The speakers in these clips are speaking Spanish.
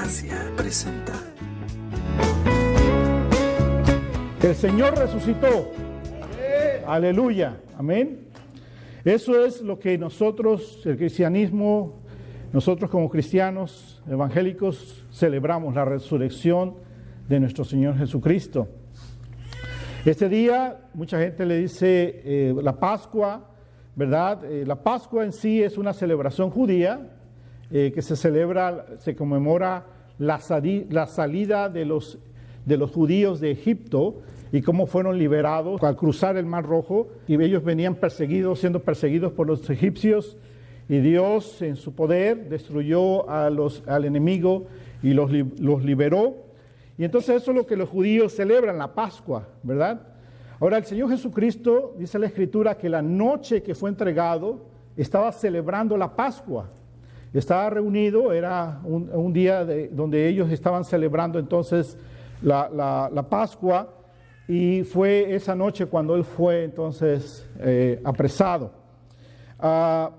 Gracia presenta. El Señor resucitó. Aleluya. Amén. Eso es lo que nosotros, el cristianismo, nosotros como cristianos evangélicos, celebramos, la resurrección de nuestro Señor Jesucristo. Este día, mucha gente le dice la Pascua, ¿verdad? La Pascua en sí es una celebración judía que se conmemora la salida de los judíos de Egipto y cómo fueron liberados al cruzar el Mar Rojo, y ellos venían siendo perseguidos por los egipcios, y Dios en su poder destruyó al enemigo y los liberó. Y entonces eso es lo que los judíos celebran, la Pascua, ¿verdad? Ahora el Señor Jesucristo, dice la Escritura, que la noche que fue entregado estaba celebrando la Pascua. Estaba reunido, era un día donde ellos estaban celebrando entonces la Pascua, y fue esa noche cuando Él fue entonces apresado.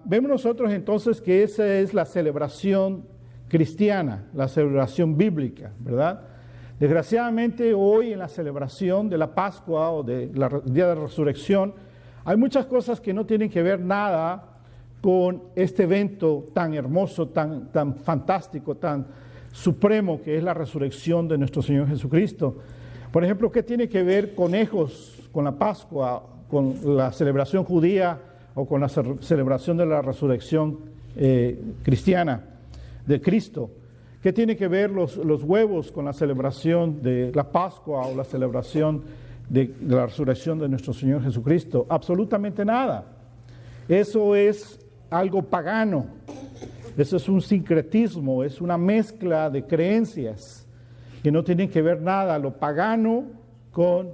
Vemos nosotros entonces que esa es la celebración cristiana, la celebración bíblica, ¿verdad? Desgraciadamente hoy en la celebración de la Pascua o del Día de la Resurrección hay muchas cosas que no tienen que ver nada con este evento tan hermoso, tan fantástico, tan supremo que es la resurrección de nuestro Señor Jesucristo. Por ejemplo, ¿qué tiene que ver conejos con la Pascua, con la celebración judía o con la celebración de la resurrección cristiana de Cristo? ¿Qué tiene que ver los huevos con la celebración de la Pascua o la celebración de la resurrección de nuestro Señor Jesucristo? Absolutamente nada. Eso es algo pagano. Eso es un sincretismo, es una mezcla de creencias que no tienen que ver nada, lo pagano con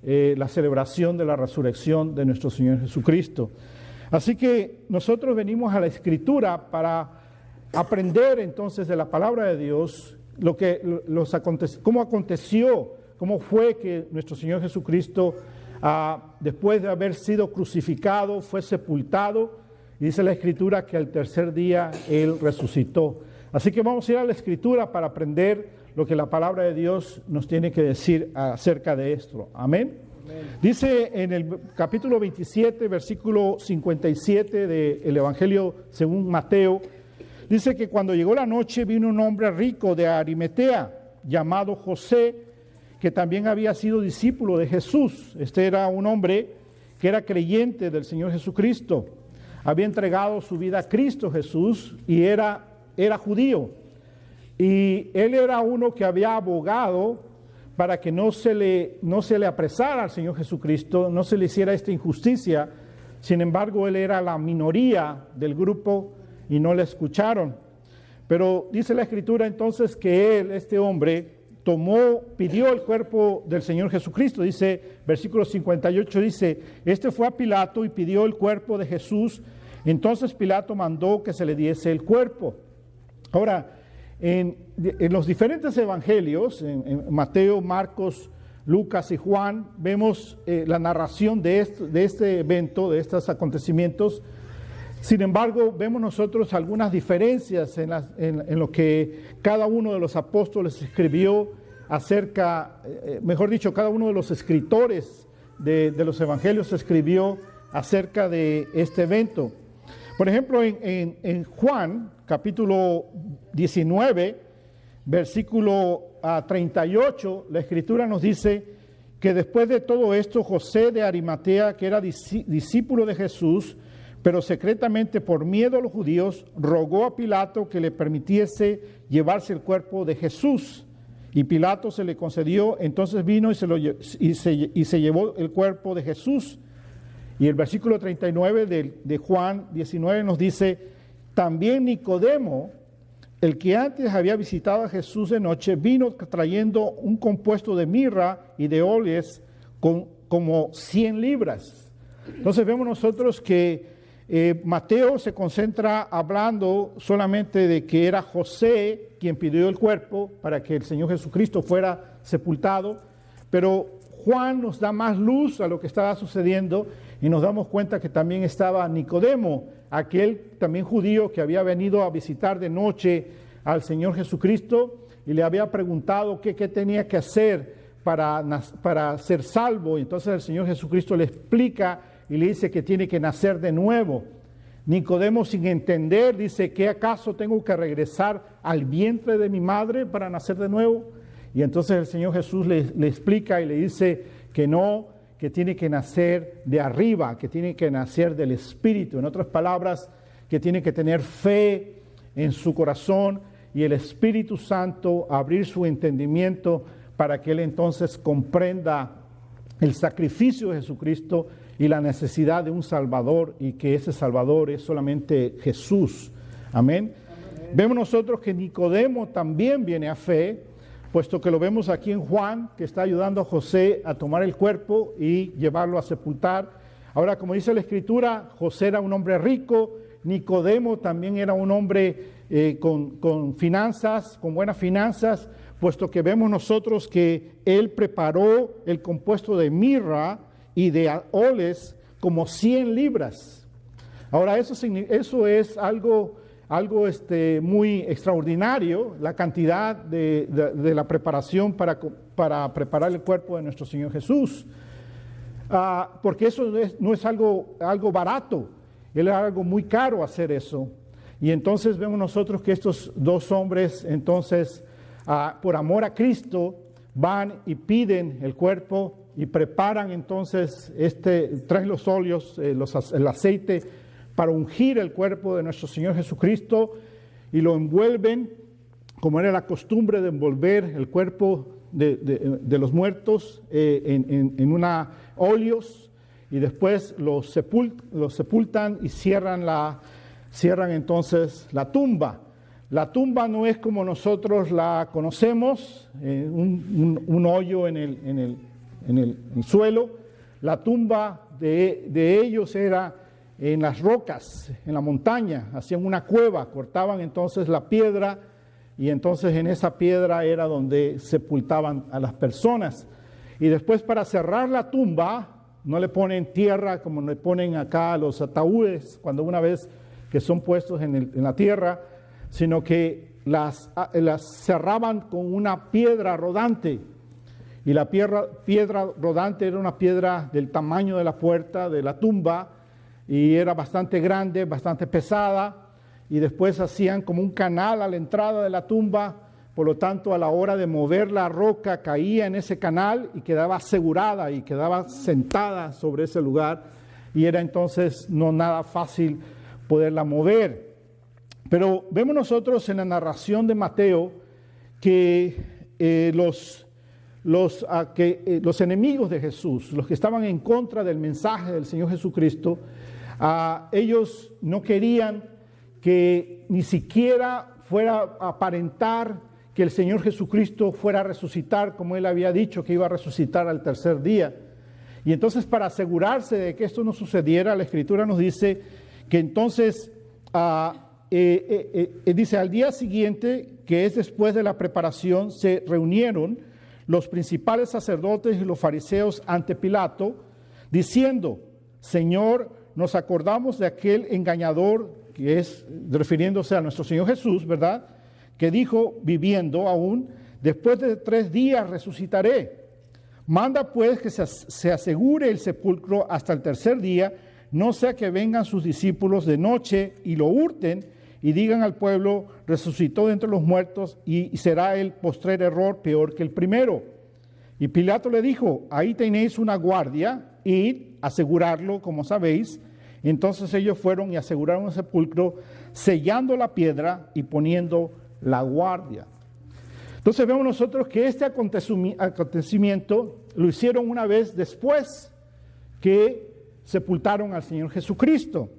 la celebración de la resurrección de nuestro Señor Jesucristo. Así que nosotros venimos a la Escritura para aprender entonces de la palabra de Dios cómo aconteció, cómo fue que nuestro Señor Jesucristo, después de haber sido crucificado, fue sepultado, y dice la Escritura que al tercer día Él resucitó. Así que vamos a ir a la Escritura para aprender lo que la palabra de Dios nos tiene que decir acerca de esto. Amén. Amén. Dice en el capítulo 27, versículo 57 del Evangelio según Mateo, dice que cuando llegó la noche vino un hombre rico de Arimatea llamado José, que también había sido discípulo de Jesús. Este era un hombre que era creyente del Señor Jesucristo. Había entregado su vida a Cristo Jesús y era judío. Y él era uno que había abogado para que no se le apresara al Señor Jesucristo, no se le hiciera esta injusticia. Sin embargo, él era la minoría del grupo y no le escucharon. Pero dice la Escritura entonces que este hombre, pidió el cuerpo del Señor Jesucristo. Dice, versículo 58, dice, este fue a Pilato y pidió el cuerpo de Jesús. Entonces Pilato mandó que se le diese el cuerpo. Ahora, en los diferentes evangelios, en Mateo, Marcos, Lucas y Juan, vemos la narración de este evento, de estos acontecimientos. Sin embargo, vemos nosotros algunas diferencias en lo que cada uno de los apóstoles escribió acerca, mejor dicho, cada uno de los escritores de los evangelios escribió acerca de este evento. Por ejemplo, en Juan, capítulo 19, versículo 38, la Escritura nos dice que después de todo esto, José de Arimatea, que era discípulo de Jesús, pero secretamente por miedo a los judíos, rogó a Pilato que le permitiese llevarse el cuerpo de Jesús. Y Pilato se le concedió, entonces vino y se llevó el cuerpo de Jesús. Y el versículo 39 de Juan 19 nos dice, también Nicodemo, el que antes había visitado a Jesús de noche, vino trayendo un compuesto de mirra y de óleos como 100 libras. Entonces vemos nosotros que Mateo se concentra hablando solamente de que era José quien pidió el cuerpo para que el Señor Jesucristo fuera sepultado, pero Juan nos da más luz a lo que estaba sucediendo y nos damos cuenta que también estaba Nicodemo, aquel también judío que había venido a visitar de noche al Señor Jesucristo y le había preguntado qué tenía que hacer para ser salvo. Y entonces el Señor Jesucristo le explica y le dice que tiene que nacer de nuevo. Nicodemo, sin entender, dice: ¿qué acaso tengo que regresar al vientre de mi madre para nacer de nuevo? Y entonces el Señor Jesús le explica y le dice que no, que tiene que nacer de arriba, que tiene que nacer del Espíritu. En otras palabras, que tiene que tener fe en su corazón y el Espíritu Santo abrir su entendimiento para que él entonces comprenda el sacrificio de Jesucristo y la necesidad de un Salvador, y que ese Salvador es solamente Jesús. Amén. Vemos nosotros que Nicodemo también viene a fe, puesto que lo vemos aquí en Juan, que está ayudando a José a tomar el cuerpo y llevarlo a sepultar. Ahora, como dice la Escritura, José era un hombre rico, Nicodemo también era un hombre con finanzas, con buenas finanzas, puesto que vemos nosotros que él preparó el compuesto de mirra y de óleos como 100 libras. Ahora, eso es algo muy extraordinario, la cantidad de la preparación para preparar el cuerpo de nuestro Señor Jesús. Porque eso no es algo barato, era algo muy caro hacer eso. Y entonces vemos nosotros que estos dos hombres, entonces, por amor a Cristo, van y piden el cuerpo y preparan entonces, traen los óleos, el aceite, para ungir el cuerpo de nuestro Señor Jesucristo, y lo envuelven, como era la costumbre de envolver el cuerpo de los muertos en óleos, y después los sepultan y cierran entonces la tumba. La tumba no es como nosotros la conocemos, un hoyo en el suelo. La tumba de ellos era en las rocas, en la montaña, hacían una cueva, cortaban entonces la piedra, y entonces en esa piedra era donde sepultaban a las personas. Y después, para cerrar la tumba, no le ponen tierra como le ponen acá a los ataúdes cuando una vez que son puestos en la tierra, sino que las cerraban con una piedra rodante. Y la piedra rodante era una piedra del tamaño de la puerta de la tumba, y era bastante grande, bastante pesada, y después hacían como un canal a la entrada de la tumba. Por lo tanto, a la hora de mover la roca, caía en ese canal y quedaba asegurada y quedaba sentada sobre ese lugar, y era entonces no nada fácil poderla mover. Pero vemos nosotros en la narración de Mateo que los enemigos de Jesús, los que estaban en contra del mensaje del Señor Jesucristo, ellos no querían que ni siquiera fuera a aparentar que el Señor Jesucristo fuera a resucitar, como Él había dicho que iba a resucitar al tercer día. Y entonces, para asegurarse de que esto no sucediera, la Escritura nos dice que entonces, dice, al día siguiente, que es después de la preparación, se reunieron los principales sacerdotes y los fariseos ante Pilato, diciendo: Señor, nos acordamos de aquel engañador, que es refiriéndose a nuestro Señor Jesús, ¿verdad?, que dijo, viviendo aún: después de 3 días resucitaré. Manda pues que se asegure el sepulcro hasta el tercer día, no sea que vengan sus discípulos de noche y lo hurten y digan al pueblo: resucitó de entre los muertos, y será el postrer error peor que el primero. Y Pilato le dijo: ahí tenéis una guardia, id, asegurarlo, como sabéis. Entonces ellos fueron y aseguraron el sepulcro, sellando la piedra y poniendo la guardia. Entonces vemos nosotros que este acontecimiento lo hicieron una vez después que sepultaron al Señor Jesucristo.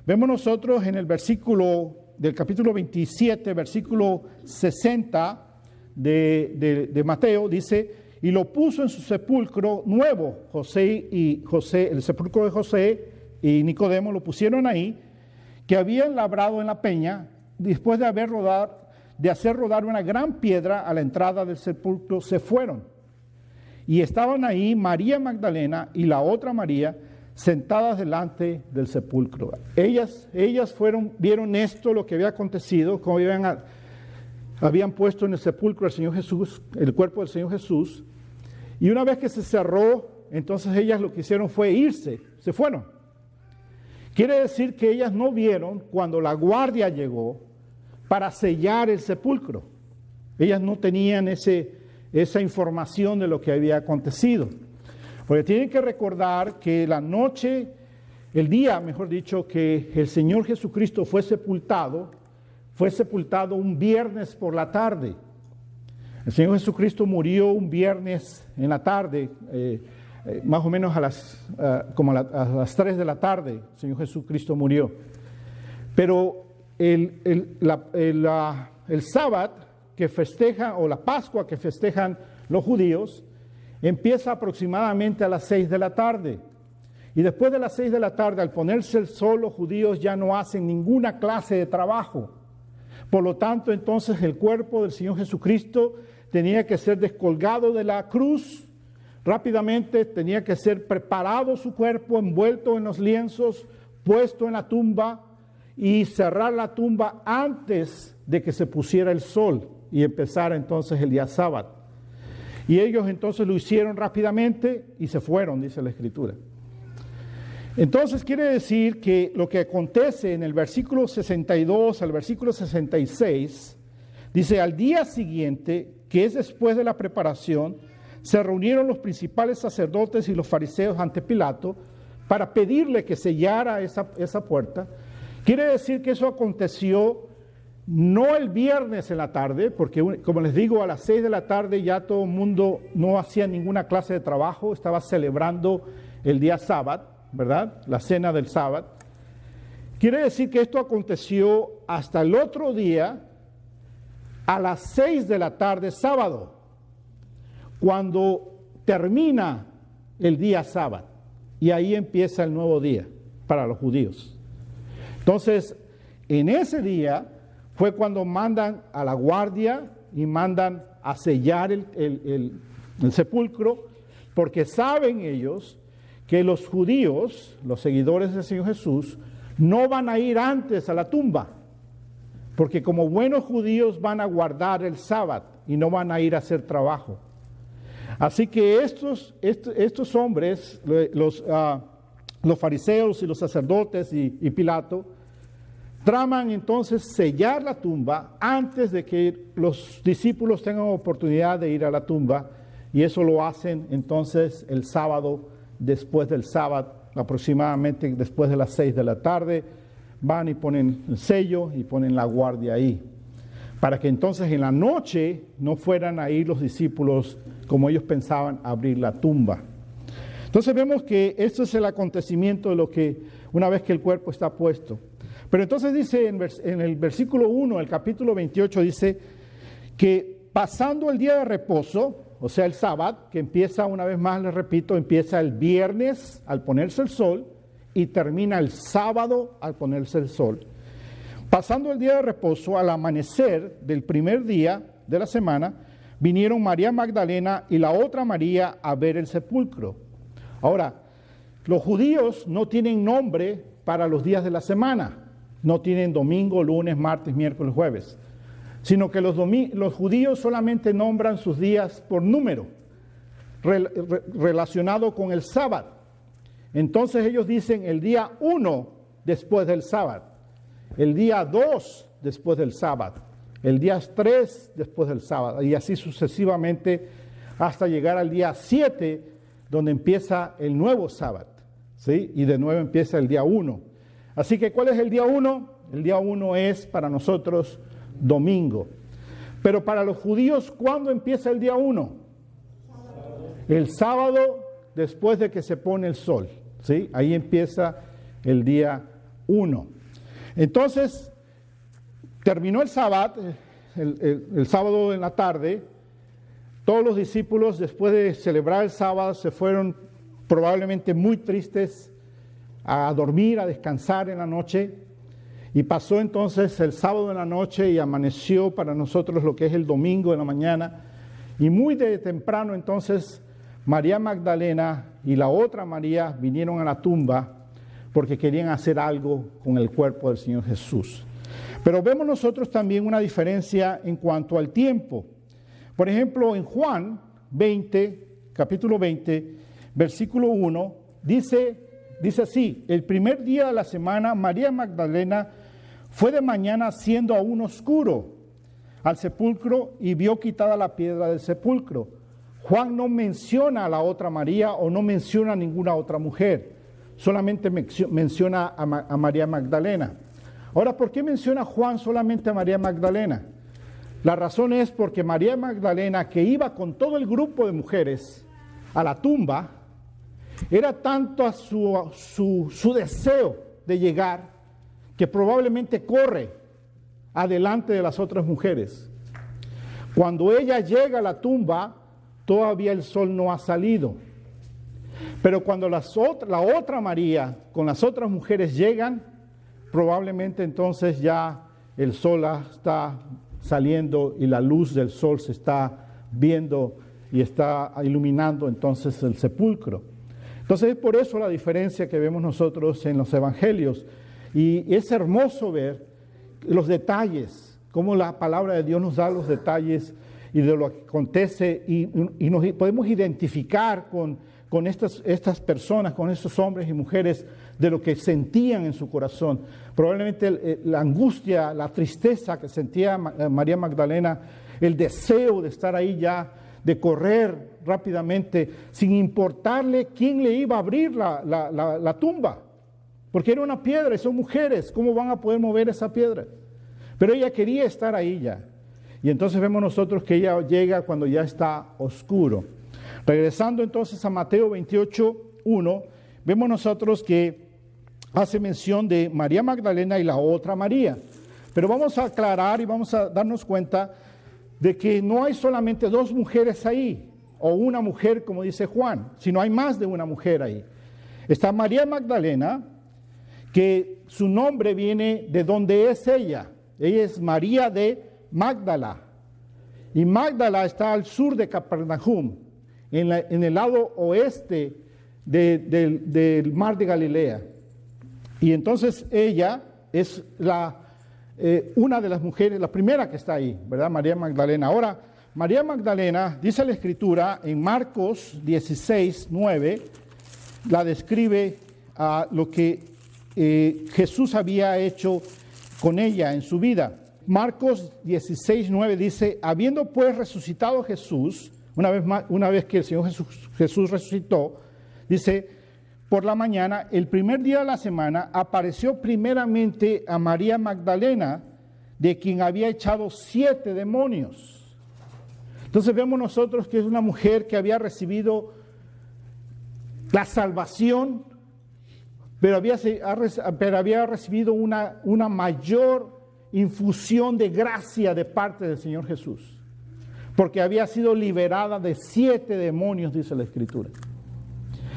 Vemos nosotros en el versículo del capítulo 27, versículo 60 de Mateo, dice: y lo puso en su sepulcro nuevo. El sepulcro de José y Nicodemo lo pusieron ahí, que habían labrado en la peña, después de hacer rodar una gran piedra a la entrada del sepulcro, se fueron. Y estaban ahí María Magdalena y la otra María, sentadas delante del sepulcro. Ellas vieron esto, lo que había acontecido, como iban habían puesto en el sepulcro al Señor Jesús, el cuerpo del Señor Jesús, y una vez que se cerró, entonces ellas lo que hicieron fue irse, se fueron. Quiere decir que ellas no vieron cuando la guardia llegó para sellar el sepulcro. Ellas no tenían esa información de lo que había acontecido. Porque tienen que recordar que el día, mejor dicho, que el Señor Jesucristo fue sepultado un viernes por la tarde. El Señor Jesucristo murió un viernes en la tarde, más o menos a las 3 de la tarde, el Señor Jesucristo murió. Pero el sábado que festeja, o la Pascua que festejan los judíos, empieza aproximadamente a las 6 de la tarde. Y después de las 6 de la tarde, al ponerse el sol, los judíos ya no hacen ninguna clase de trabajo. Por lo tanto, entonces el cuerpo del Señor Jesucristo tenía que ser descolgado de la cruz. Rápidamente tenía que ser preparado su cuerpo, envuelto en los lienzos, puesto en la tumba y cerrar la tumba antes de que se pusiera el sol y empezara entonces el día sábado. Y ellos entonces lo hicieron rápidamente y se fueron, dice la Escritura. Entonces quiere decir que lo que acontece en el versículo 62 al versículo 66, dice: al día siguiente, que es después de la preparación, se reunieron los principales sacerdotes y los fariseos ante Pilato para pedirle que sellara esa puerta. Quiere decir que eso aconteció no el viernes en la tarde, porque como les digo, a las 6 de la tarde ya todo el mundo no hacía ninguna clase de trabajo, estaba celebrando el día sábado, ¿verdad? La cena del sábado. Quiere decir que esto aconteció hasta el otro día, a las 6 de la tarde sábado, cuando termina el día sábado, y ahí empieza el nuevo día para los judíos. Entonces, en ese día fue cuando mandan a la guardia y mandan a sellar el sepulcro, porque saben ellos que los judíos, los seguidores del Señor Jesús, no van a ir antes a la tumba, porque como buenos judíos van a guardar el sábado y no van a ir a hacer trabajo. Así que estos hombres, los fariseos y los sacerdotes y Pilato, traman entonces sellar la tumba antes de que los discípulos tengan oportunidad de ir a la tumba, y eso lo hacen entonces el sábado, después del sábado, aproximadamente después de las 6 de la tarde, van y ponen el sello y ponen la guardia ahí, para que entonces en la noche no fueran a ir los discípulos, como ellos pensaban, a abrir la tumba. Entonces vemos que esto es el acontecimiento de lo que, una vez que el cuerpo está puesto. Pero entonces dice en el versículo 1, el capítulo 28, dice que pasando el día de reposo, o sea el sábado, que empieza, una vez más les repito, empieza el viernes al ponerse el sol y termina el sábado al ponerse el sol. Pasando el día de reposo, al amanecer del primer día de la semana, vinieron María Magdalena y la otra María a ver el sepulcro. Ahora, los judíos no tienen nombre para los días de la semana. No tienen domingo, lunes, martes, miércoles, jueves, sino que los judíos solamente nombran sus días por número, relacionado con el sábado. Entonces ellos dicen el día 1 después del sábado, el día 2 después del sábado, el día 3 después del sábado, y así sucesivamente hasta llegar al día 7, donde empieza el nuevo sábado, ¿sí? Y de nuevo empieza el día 1. Así que, ¿cuál es el día 1? El día 1 es para nosotros domingo. Pero para los judíos, ¿cuándo empieza el día 1? El sábado después de que se pone el sol, ¿sí? Ahí empieza el día 1. Entonces, terminó el sábado, el sábado en la tarde. Todos los discípulos, después de celebrar el sábado, se fueron probablemente muy tristes a dormir, a descansar en la noche, y pasó entonces el sábado en la noche y amaneció para nosotros lo que es el domingo en la mañana, y muy de temprano entonces María Magdalena y la otra María vinieron a la tumba porque querían hacer algo con el cuerpo del Señor Jesús. Pero vemos nosotros también una diferencia en cuanto al tiempo. Por ejemplo, en Juan 20, capítulo 20, versículo 1, dice así: el primer día de la semana, María Magdalena fue de mañana siendo aún oscuro al sepulcro y vio quitada la piedra del sepulcro. Juan no menciona a la otra María o no menciona a ninguna otra mujer, solamente menciona a María Magdalena. Ahora, ¿por qué menciona Juan solamente a María Magdalena? La razón es porque María Magdalena, que iba con todo el grupo de mujeres a la tumba, era tanto a su deseo de llegar que probablemente corre adelante de las otras mujeres. Cuando ella llega a la tumba, todavía el sol no ha salido. Pero cuando la otra María con las otras mujeres llegan, probablemente entonces ya el sol está saliendo y la luz del sol se está viendo y está iluminando entonces el sepulcro. Entonces es por eso la diferencia que vemos nosotros en los evangelios. Y es hermoso ver los detalles, cómo la palabra de Dios nos da los detalles y de lo que acontece y nos podemos identificar con estas personas, con estos hombres y mujeres, de lo que sentían en su corazón. Probablemente la angustia, la tristeza que sentía María Magdalena, el deseo de estar ahí ya, de correr rápidamente, sin importarle quién le iba a abrir la tumba, porque era una piedra y son mujeres, ¿cómo van a poder mover esa piedra? Pero ella quería estar ahí ya. Y entonces vemos nosotros que ella llega cuando ya está oscuro. Regresando entonces a Mateo 28:1, vemos nosotros que hace mención de María Magdalena y la otra María. Pero vamos a aclarar y vamos a darnos cuenta de que no hay solamente dos mujeres ahí, o una mujer como dice Juan, sino hay más de una mujer ahí. Está María Magdalena, que su nombre viene de donde es ella. Ella es María de Magdala. Y Magdala está al sur de Capernaum, en el lado oeste del mar de Galilea. Y entonces ella es una de las mujeres, la primera que está ahí, ¿verdad? María Magdalena. Ahora, María Magdalena, dice la Escritura en Marcos 16:9, la describe a lo que Jesús había hecho con ella en su vida. Marcos 16:9 dice: habiendo pues resucitado Jesús, una vez que el Señor Jesús resucitó, dice, por la mañana, el primer día de la semana, apareció primeramente a María Magdalena, de quien había echado 7 demonios. Entonces vemos nosotros que es una mujer que había recibido la salvación, pero había recibido una mayor infusión de gracia de parte del Señor Jesús, porque había sido liberada de 7 demonios, dice la Escritura.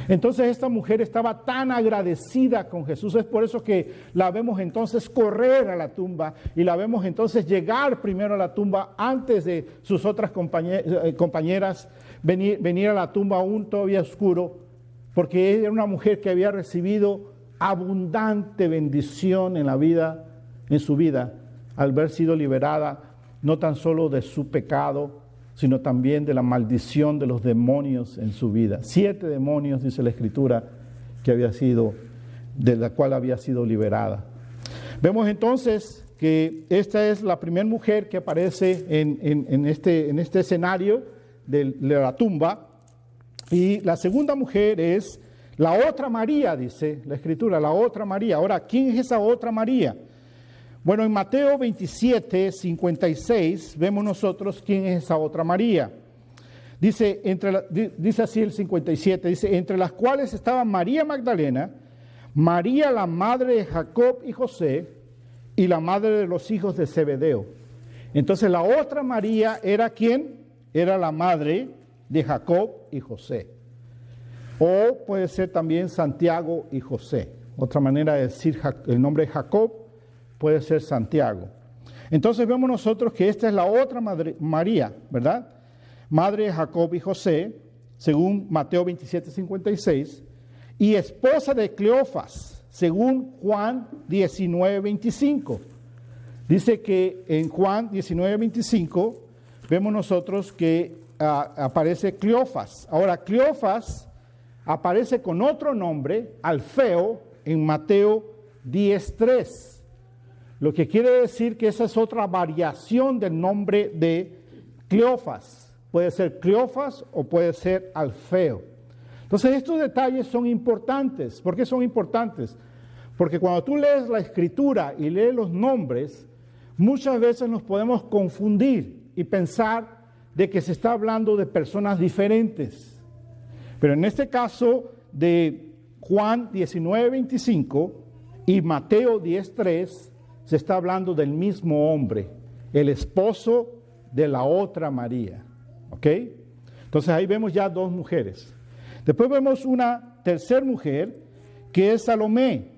Entonces esta mujer estaba tan agradecida con Jesús, es por eso que la vemos entonces correr a la tumba y la vemos entonces llegar primero a la tumba antes de sus otras compañeras venir a la tumba aún todavía oscuro, porque ella era una mujer que había recibido abundante bendición en su vida, al haber sido liberada no tan solo de su pecado, sino también de la maldición de los demonios en su vida. 7 demonios, dice la Escritura, de la cual había sido liberada. Vemos entonces que esta es la primera mujer que aparece en este escenario de la tumba, y la segunda mujer es la otra María, dice la Escritura, la otra María. Ahora, ¿quién es esa otra María? Bueno, en Mateo 27:56 vemos nosotros quién es esa otra María. Dice así el 57, dice, entre las cuales estaba María Magdalena, María la madre de Jacob y José, y la madre de los hijos de Zebedeo. Entonces la otra María era ¿quién? Era la madre de Jacob y José. O puede ser también Santiago y José. Otra manera de decir el nombre de Jacob puede ser Santiago. Entonces vemos nosotros que esta es la otra madre, María, ¿verdad? Madre de Jacob y José, según Mateo 27:56, y esposa de Cleofas, según Juan 19:25. Dice que en Juan 19:25 vemos nosotros que aparece Cleofas. Ahora, Cleofas aparece con otro nombre, Alfeo, en Mateo 10:3. Lo que quiere decir que esa es otra variación del nombre de Cleofas. Puede ser Cleofas o puede ser Alfeo. Entonces, estos detalles son importantes. ¿Por qué son importantes? Porque cuando tú lees la Escritura y lees los nombres, muchas veces nos podemos confundir y pensar de que se está hablando de personas diferentes. Pero en este caso de Juan 19:25 y Mateo 10:3, se está hablando del mismo hombre, el esposo de la otra María. ¿Ok? Entonces ahí vemos ya dos mujeres. Después vemos una tercera mujer que es Salomé.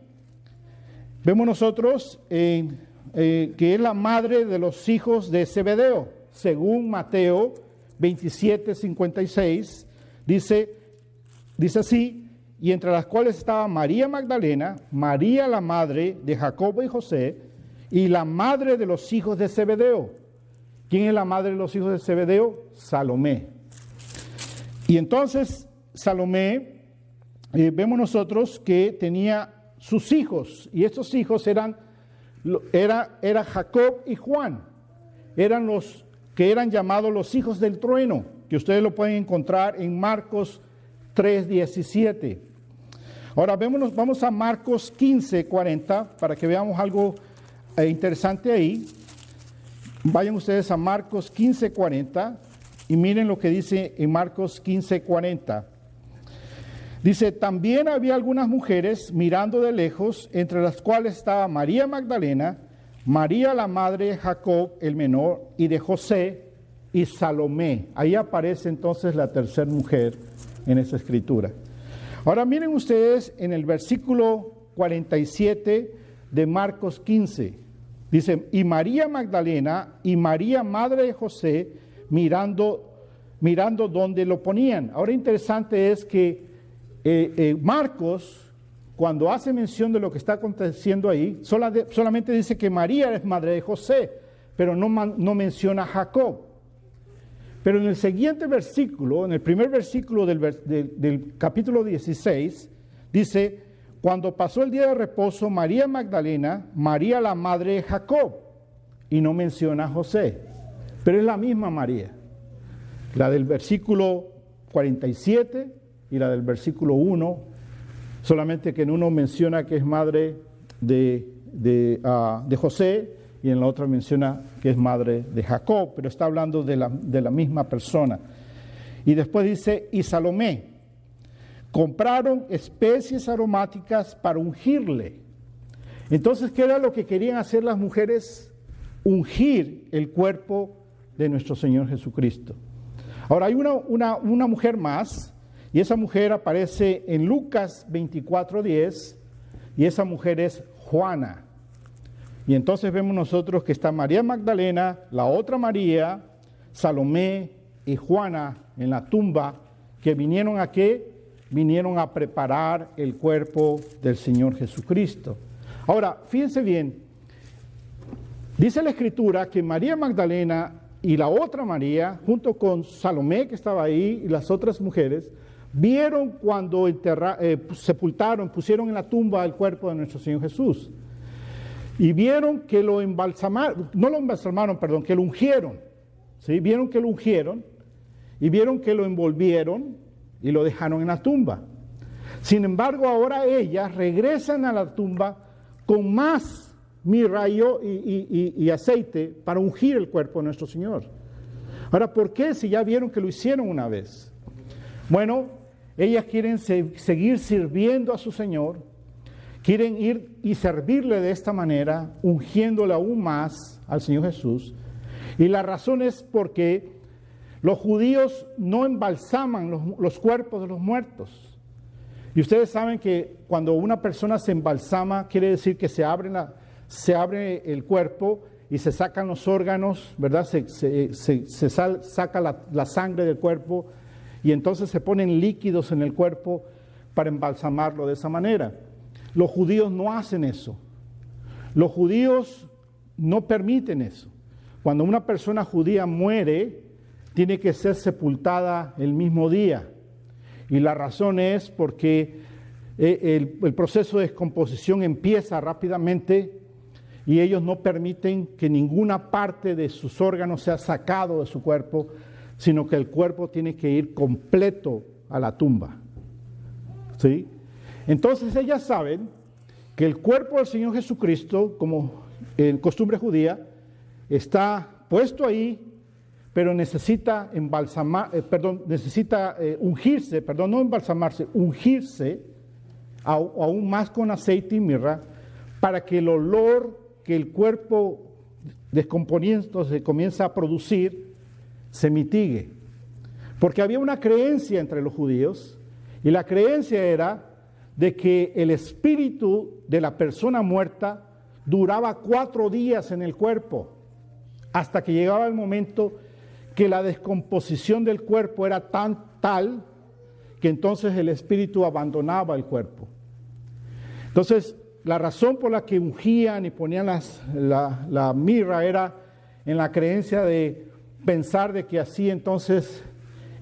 Vemos nosotros que es la madre de los hijos de Zebedeo. Según Mateo 27:56, dice así: y entre las cuales estaba María Magdalena, María la madre de Jacobo y José, y la madre de los hijos de Zebedeo. ¿Quién es la madre de los hijos de Zebedeo? Salomé. Y entonces Salomé, vemos nosotros que tenía sus hijos, y estos hijos era Jacob y Juan. Eran los que eran llamados los hijos del trueno, que ustedes lo pueden encontrar en Marcos 3:17. Ahora vamos a Marcos 15:40 para que veamos algo interesante ahí. Vayan ustedes a Marcos 15:40 y miren lo que dice en Marcos 15:40. Dice: también había algunas mujeres mirando de lejos, entre las cuales estaba María Magdalena, María la madre de Jacob el menor y de José, y Salomé. Ahí aparece entonces la tercera mujer en esta escritura. Ahora miren ustedes en el versículo 47 de Marcos 15. Dice: y María Magdalena y María madre de José mirando donde lo ponían. Ahora interesante es que Marcos, cuando hace mención de lo que está aconteciendo ahí, solamente dice que María es madre de José, pero no menciona a Jacob. Pero en el siguiente versículo, en el primer versículo del capítulo 16, dice: cuando pasó el día de reposo, María Magdalena, María la madre de Jacob, y no menciona a José, pero es la misma María, la del versículo 47 y la del versículo 1, solamente que en uno menciona que es madre de José y en la otra menciona que es madre de Jacob, pero está hablando de la misma persona. Y después dice: y Salomé, compraron especies aromáticas para ungirle. Entonces, ¿qué era lo que querían hacer las mujeres? Ungir el cuerpo de nuestro Señor Jesucristo. Ahora hay una mujer más, y esa mujer aparece en Lucas 24:10, y esa mujer es Juana. Y entonces vemos nosotros que está María Magdalena, la otra María, Salomé y Juana en la tumba, que vinieron a ¿qué? Vinieron a preparar el cuerpo del Señor Jesucristo. Ahora, fíjense bien, dice la Escritura que María Magdalena y la otra María, junto con Salomé que estaba ahí y las otras mujeres, vieron cuando sepultaron, pusieron en la tumba el cuerpo de nuestro Señor Jesús. Y vieron que lo embalsamaron, que lo ungieron. ¿Sí? Vieron que lo ungieron y vieron que lo envolvieron y lo dejaron en la tumba. Sin embargo, ahora ellas regresan a la tumba con más mirra y aceite para ungir el cuerpo de nuestro Señor. Ahora, ¿por qué si ya vieron que lo hicieron una vez? Bueno, ellas quieren seguir sirviendo a su Señor, quieren ir y servirle de esta manera, ungiéndole aún más al Señor Jesús. Y la razón es porque los judíos no embalsaman los cuerpos de los muertos. Y ustedes saben que cuando una persona se embalsama, quiere decir que se abre el cuerpo y se sacan los órganos, ¿verdad? Se saca la sangre del cuerpo y entonces se ponen líquidos en el cuerpo para embalsamarlo de esa manera. Los judíos no hacen eso. Los judíos no permiten eso. Cuando una persona judía muere, tiene que ser sepultada el mismo día. Y la razón es porque el proceso de descomposición empieza rápidamente y ellos no permiten que ninguna parte de sus órganos sea sacado de su cuerpo, sino que el cuerpo tiene que ir completo a la tumba. ¿Sí? Entonces ellas saben que el cuerpo del Señor Jesucristo, como en costumbre judía, está puesto ahí, pero necesita ungirse, no embalsamarse, ungirse aún más con aceite y mirra, para que el olor que el cuerpo descomponiéndose comienza a producir se mitigue. Porque había una creencia entre los judíos, y la creencia era de que el espíritu de la persona muerta duraba 4 días en el cuerpo, hasta que llegaba el momento que la descomposición del cuerpo era tal que entonces el espíritu abandonaba el cuerpo. Entonces, la razón por la que ungían y ponían la mirra era en la creencia de pensar de que así entonces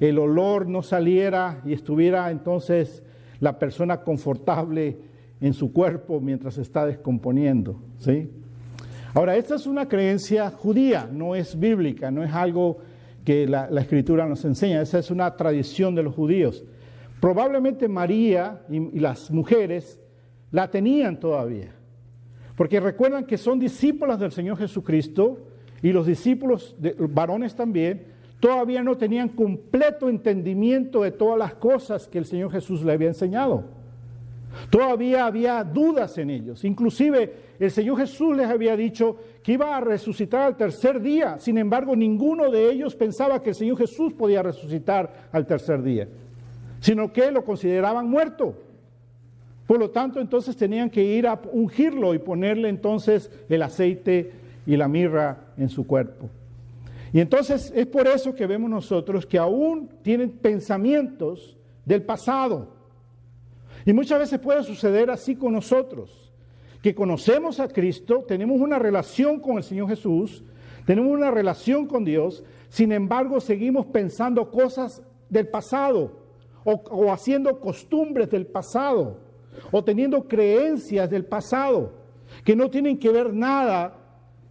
el olor no saliera y estuviera entonces la persona confortable en su cuerpo mientras se está descomponiendo, ¿sí? Ahora, esta es una creencia judía, no es bíblica, no es algo que la Escritura nos enseña, esa es una tradición de los judíos. Probablemente María y las mujeres la tenían todavía, porque recuerdan que son discípulas del Señor Jesucristo y los discípulos varones también todavía no tenían completo entendimiento de todas las cosas que el Señor Jesús le había enseñado. Todavía había dudas en ellos. Inclusive el Señor Jesús les había dicho que iba a resucitar al tercer día. Sin embargo, ninguno de ellos pensaba que el Señor Jesús podía resucitar al tercer día, sino que lo consideraban muerto. Por lo tanto, entonces tenían que ir a ungirlo y ponerle entonces el aceite y la mirra en su cuerpo. Y entonces es por eso que vemos nosotros que aún tienen pensamientos del pasado. Y muchas veces puede suceder así con nosotros, que conocemos a Cristo, tenemos una relación con el Señor Jesús, tenemos una relación con Dios, sin embargo seguimos pensando cosas del pasado o haciendo costumbres del pasado o teniendo creencias del pasado que no tienen que ver nada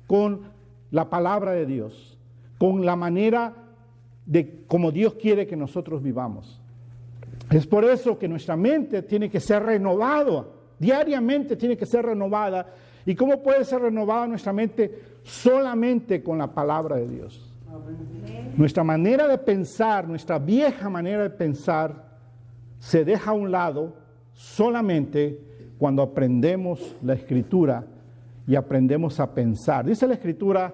con la palabra de Dios, con la manera de como Dios quiere que nosotros vivamos. Es por eso que nuestra mente tiene que ser renovada, diariamente tiene que ser renovada. ¿Y cómo puede ser renovada nuestra mente? Solamente con la palabra de Dios. Amén. Nuestra manera de pensar, nuestra vieja manera de pensar, se deja a un lado solamente cuando aprendemos la Escritura y aprendemos a pensar. Dice la Escritura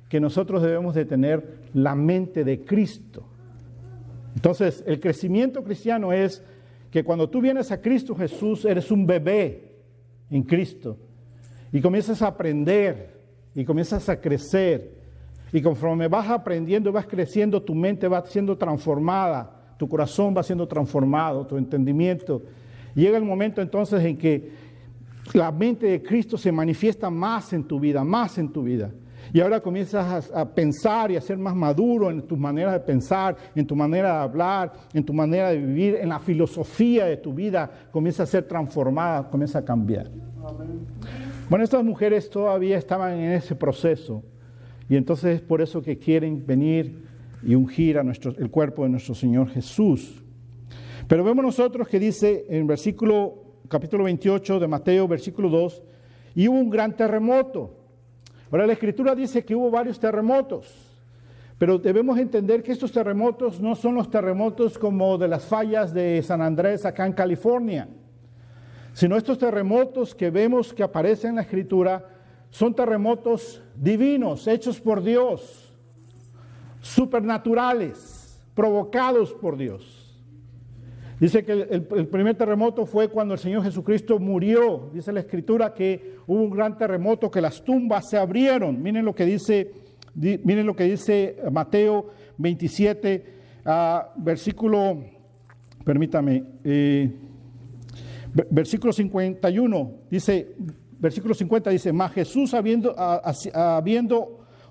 que nosotros debemos de tener la mente de Cristo. Entonces, el crecimiento cristiano es que cuando tú vienes a Cristo Jesús, eres un bebé en Cristo y comienzas a aprender y comienzas a crecer, y conforme vas aprendiendo y vas creciendo, tu mente va siendo transformada, tu corazón va siendo transformado, tu entendimiento. Llega el momento entonces en que la mente de Cristo se manifiesta más en tu vida, más en tu vida. Y ahora comienzas a pensar y a ser más maduro en tus maneras de pensar, en tu manera de hablar, en tu manera de vivir, en la filosofía de tu vida, comienza a ser transformada, comienza a cambiar. Amén. Bueno, estas mujeres todavía estaban en ese proceso, y entonces es por eso que quieren venir y ungir a el cuerpo de nuestro Señor Jesús. Pero vemos nosotros que dice en capítulo 28 de Mateo, versículo 2, y hubo un gran terremoto. Ahora la Escritura dice que hubo varios terremotos, pero debemos entender que estos terremotos no son los terremotos como de las fallas de San Andrés acá en California, sino estos terremotos que vemos que aparecen en la Escritura son terremotos divinos, hechos por Dios, supernaturales, provocados por Dios. Dice que el primer terremoto fue cuando el Señor Jesucristo murió. Dice la Escritura que hubo un gran terremoto, que las tumbas se abrieron. Miren lo que dice Mateo 27, versículo 51. Dice versículo 50 dice, mas Jesús habiendo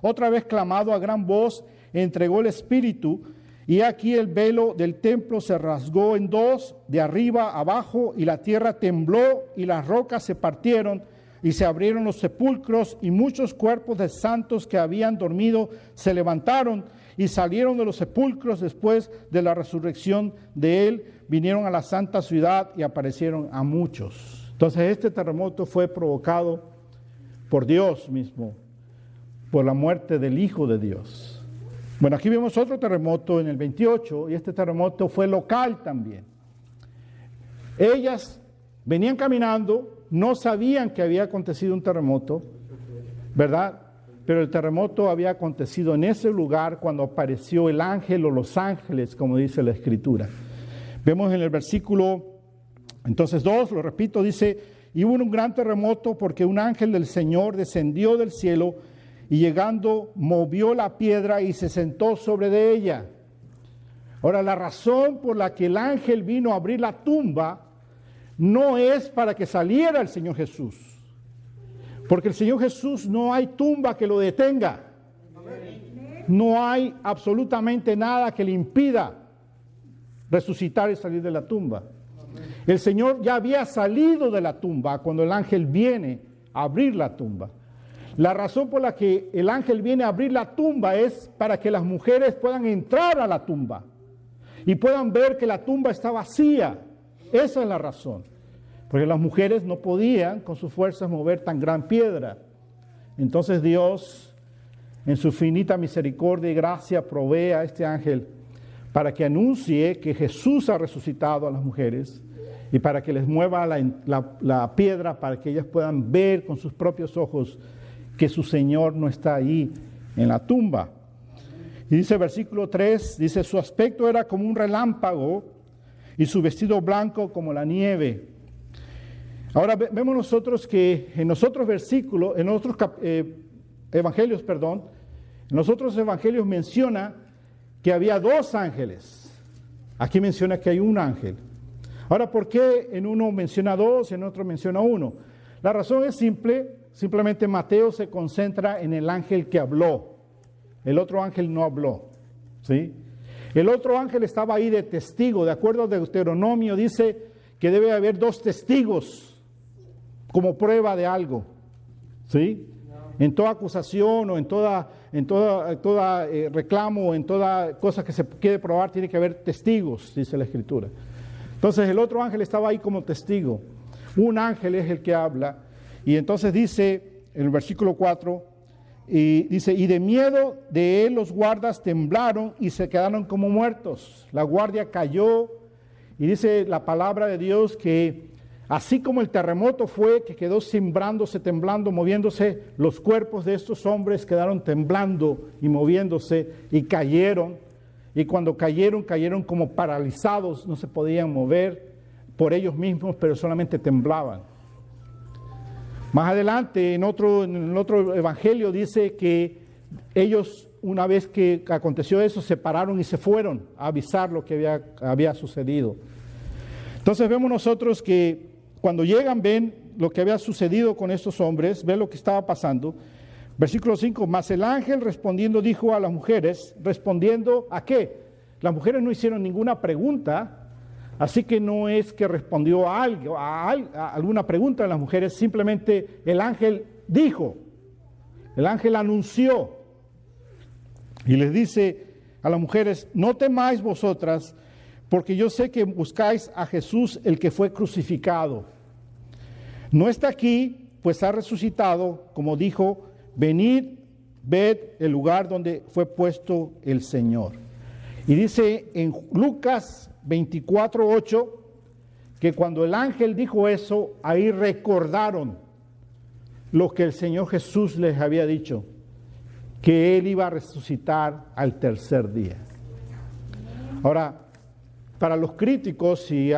otra vez clamado a gran voz, entregó el Espíritu, y aquí el velo del templo se rasgó en dos, de arriba a abajo, y la tierra tembló, y las rocas se partieron, y se abrieron los sepulcros, y muchos cuerpos de santos que habían dormido se levantaron, y salieron de los sepulcros después de la resurrección de él, vinieron a la santa ciudad y aparecieron a muchos. Entonces este terremoto fue provocado por Dios mismo, por la muerte del Hijo de Dios. Bueno, aquí vemos otro terremoto en el 28, y este terremoto fue local también. Ellas venían caminando, no sabían que había acontecido un terremoto, ¿verdad? Pero el terremoto había acontecido en ese lugar cuando apareció el ángel o los ángeles, como dice la Escritura. Vemos en el versículo, entonces 2, lo repito, dice, y hubo un gran terremoto porque un ángel del Señor descendió del cielo y llegando movió la piedra y se sentó sobre de ella. Ahora, la razón por la que el ángel vino a abrir la tumba no es para que saliera el Señor Jesús, porque el Señor Jesús no hay tumba que lo detenga. No hay absolutamente nada que le impida resucitar y salir de la tumba. El Señor ya había salido de la tumba cuando el ángel viene a abrir la tumba. La razón por la que el ángel viene a abrir la tumba es para que las mujeres puedan entrar a la tumba y puedan ver que la tumba está vacía. Esa es la razón. Porque las mujeres no podían con sus fuerzas mover tan gran piedra. Entonces Dios, en su finita misericordia y gracia, provee a este ángel para que anuncie que Jesús ha resucitado a las mujeres y para que les mueva la piedra para que ellas puedan ver con sus propios ojos que su Señor no está ahí en la tumba. Y dice versículo 3, dice, su aspecto era como un relámpago y su vestido blanco como la nieve. Ahora vemos nosotros que en los otros versículos, en otros evangelios, en los otros evangelios menciona que había dos ángeles. Aquí menciona que hay un ángel. Ahora, ¿por qué en uno menciona dos y en otro menciona uno? La razón es simple. Simplemente Mateo se concentra en el ángel que habló. El otro ángel no habló, ¿sí? El otro ángel estaba ahí de testigo. De acuerdo a Deuteronomio dice que debe haber dos testigos como prueba de algo, ¿sí? En toda acusación o en toda reclamo o en toda cosa que se quiere probar tiene que haber testigos, dice la Escritura. Entonces el otro ángel estaba ahí como testigo. Un ángel es el que habla. Y entonces dice en el versículo 4, y dice, y de miedo de él los guardas temblaron y se quedaron como muertos. La guardia cayó, y dice la palabra de Dios que así como el terremoto fue que quedó cimbrándose, temblando, moviéndose, los cuerpos de estos hombres quedaron temblando y moviéndose y cayeron. Y cuando cayeron como paralizados, no se podían mover por ellos mismos, pero solamente temblaban. Más adelante, en el otro evangelio dice que ellos, una vez que aconteció eso, se pararon y se fueron a avisar lo que había sucedido. Entonces vemos nosotros que cuando llegan ven lo que había sucedido con estos hombres, ven lo que estaba pasando. Versículo 5, mas el ángel respondiendo dijo a las mujeres, respondiendo ¿a qué? Las mujeres no hicieron ninguna pregunta. Así que no es que respondió a alguna pregunta de las mujeres, simplemente el ángel dijo, el ángel anunció y les dice a las mujeres, no temáis vosotras, porque yo sé que buscáis a Jesús el que fue crucificado. No está aquí, pues ha resucitado, como dijo, venid, ved el lugar donde fue puesto el Señor. Y dice en Lucas 24:8, que cuando el ángel dijo eso, ahí recordaron lo que el Señor Jesús les había dicho, que Él iba a resucitar al tercer día. Ahora, para los críticos, si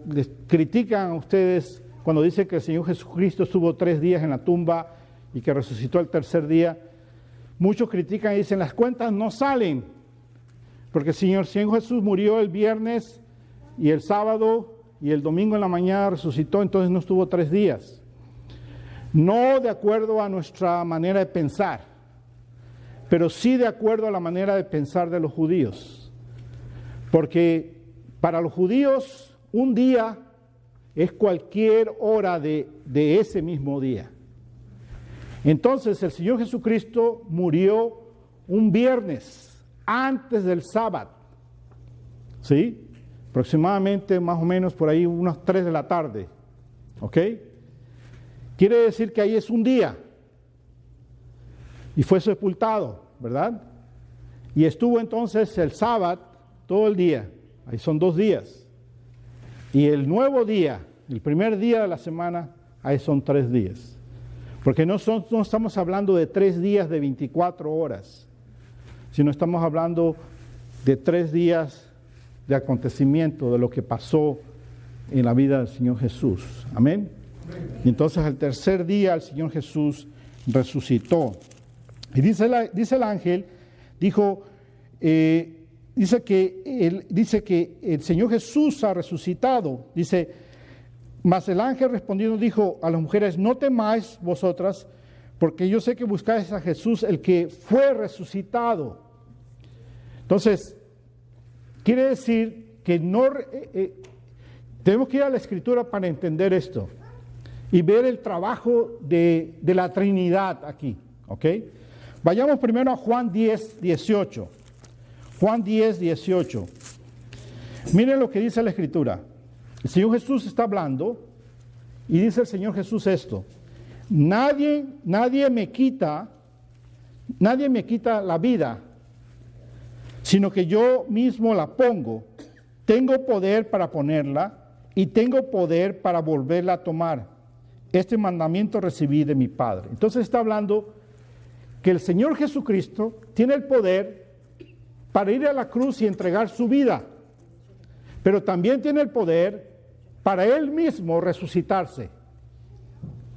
les critican a ustedes cuando dicen que el Señor Jesucristo estuvo 3 días en la tumba y que resucitó al tercer día, muchos critican y dicen, las cuentas no salen. Porque el Señor Jesús murió el viernes y el sábado y el domingo en la mañana resucitó, entonces no estuvo 3 días. No de acuerdo a nuestra manera de pensar, pero sí de acuerdo a la manera de pensar de los judíos. Porque para los judíos un día es cualquier hora de ese mismo día. Entonces el Señor Jesucristo murió un viernes antes del sábado, ¿sí? Aproximadamente más o menos por ahí unas 3 de la tarde, ¿ok? Quiere decir que ahí es un día y fue sepultado, ¿verdad? Y estuvo entonces el sábado todo el día, ahí son 2 días. Y el nuevo día, el primer día de la semana, ahí son 3 días. Porque no estamos hablando de 3 días de 24 horas, sino estamos hablando de 3 días de acontecimiento, de lo que pasó en la vida del Señor Jesús. Amén. Y entonces al tercer día el Señor Jesús resucitó. Y dice el ángel, dice que el Señor Jesús ha resucitado. Dice, mas el ángel respondiendo dijo a las mujeres, no temáis vosotras, porque yo sé que buscáis a Jesús, el que fue resucitado. Entonces, quiere decir que no tenemos que ir a la Escritura para entender esto y ver el trabajo de la Trinidad aquí, ¿ok? Vayamos primero a Juan 10, 18. Juan 10, 18. Miren lo que dice la Escritura. El Señor Jesús está hablando y dice el Señor Jesús esto: nadie me quita la vida, sino que yo mismo la pongo. Tengo poder para ponerla y tengo poder para volverla a tomar. Este mandamiento recibí de mi Padre. Entonces está hablando que el Señor Jesucristo tiene el poder para ir a la cruz y entregar su vida, pero también tiene el poder para Él mismo resucitarse.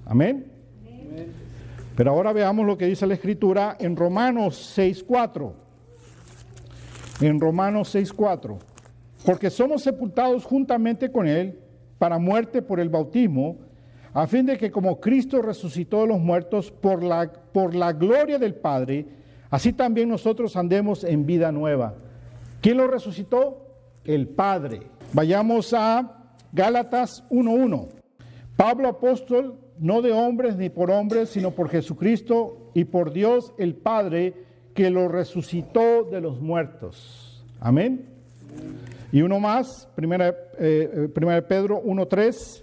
Amén. Amén. Pero ahora veamos lo que dice la Escritura en Romanos 6:4. En Romanos 6:4. Porque somos sepultados juntamente con Él para muerte por el bautismo, a fin de que como Cristo resucitó de los muertos por la gloria del Padre, así también nosotros andemos en vida nueva. ¿Quién lo resucitó? El Padre. Vayamos a Gálatas 1:1. Pablo apóstol, no de hombres ni por hombres, sino por Jesucristo y por Dios el Padre, que lo resucitó de los muertos. Amén. Y uno más, primera Pedro 1:3.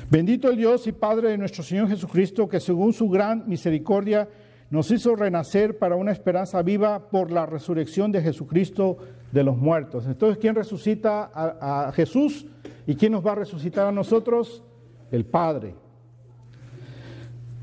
Bendito el Dios y Padre de nuestro Señor Jesucristo, que según su gran misericordia nos hizo renacer para una esperanza viva por la resurrección de Jesucristo de los muertos. Entonces, ¿quién resucita a Jesús? ¿Y quién nos va a resucitar a nosotros? El Padre.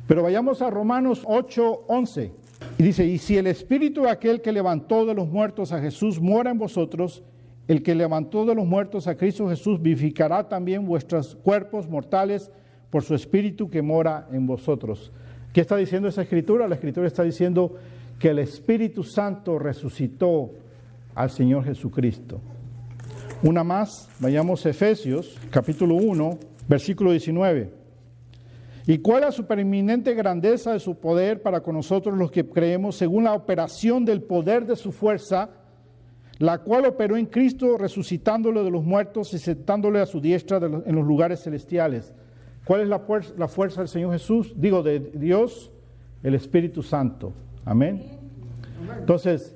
Pero vayamos a Romanos 8:11. Y dice, y si el Espíritu de aquel que levantó de los muertos a Jesús mora en vosotros, el que levantó de los muertos a Cristo Jesús vivificará también vuestros cuerpos mortales por su Espíritu que mora en vosotros. ¿Qué está diciendo esa Escritura? La Escritura está diciendo que el Espíritu Santo resucitó al Señor Jesucristo. Una más, vayamos a Efesios, capítulo 1, versículo 19. ¿Y cuál es la supereminente grandeza de su poder para con nosotros los que creemos, según la operación del poder de su fuerza, la cual operó en Cristo, resucitándolo de los muertos y sentándole a su diestra en los lugares celestiales? ¿Cuál es la fuerza del Señor Jesús? Digo, de Dios, el Espíritu Santo. Amén. Entonces,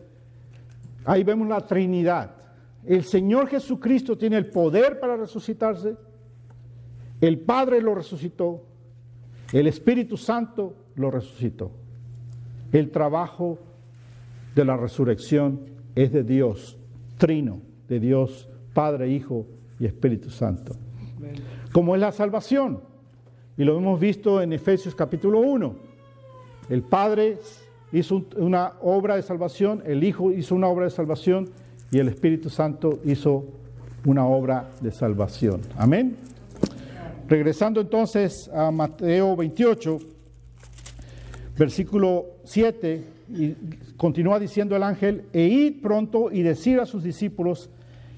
ahí vemos la Trinidad. El Señor Jesucristo tiene el poder para resucitarse, el Padre lo resucitó, el Espíritu Santo lo resucitó. El trabajo de la resurrección es de Dios, trino, de Dios, Padre, Hijo y Espíritu Santo. Como es la salvación, y lo hemos visto en Efesios capítulo 1. El Padre hizo una obra de salvación, el Hijo hizo una obra de salvación y el Espíritu Santo hizo una obra de salvación. Amén. Regresando entonces a Mateo 28, versículo 7, y continúa diciendo el ángel, e id pronto y decid a sus discípulos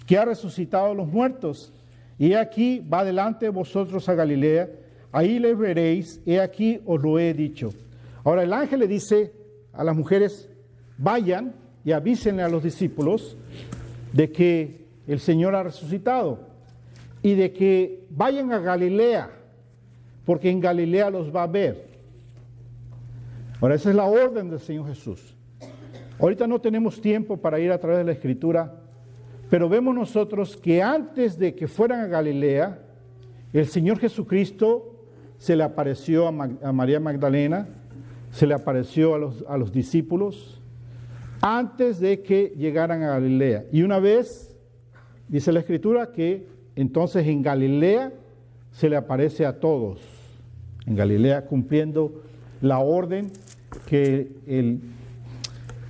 que ha resucitado a los muertos, y aquí va delante de vosotros a Galilea, ahí le veréis, he aquí os lo he dicho. Ahora el ángel le dice a las mujeres, vayan y avísenle a los discípulos de que el Señor ha resucitado y de que vayan a Galilea, porque en Galilea los va a ver. Ahora esa es la orden del Señor Jesús. Ahorita no tenemos tiempo para ir a través de la Escritura, pero vemos nosotros que antes de que fueran a Galilea, el Señor Jesucristo se le apareció a María Magdalena, se le apareció a los discípulos, antes de que llegaran a Galilea. Y una vez, dice la Escritura, que entonces en Galilea se le aparece a todos. En Galilea cumpliendo la orden que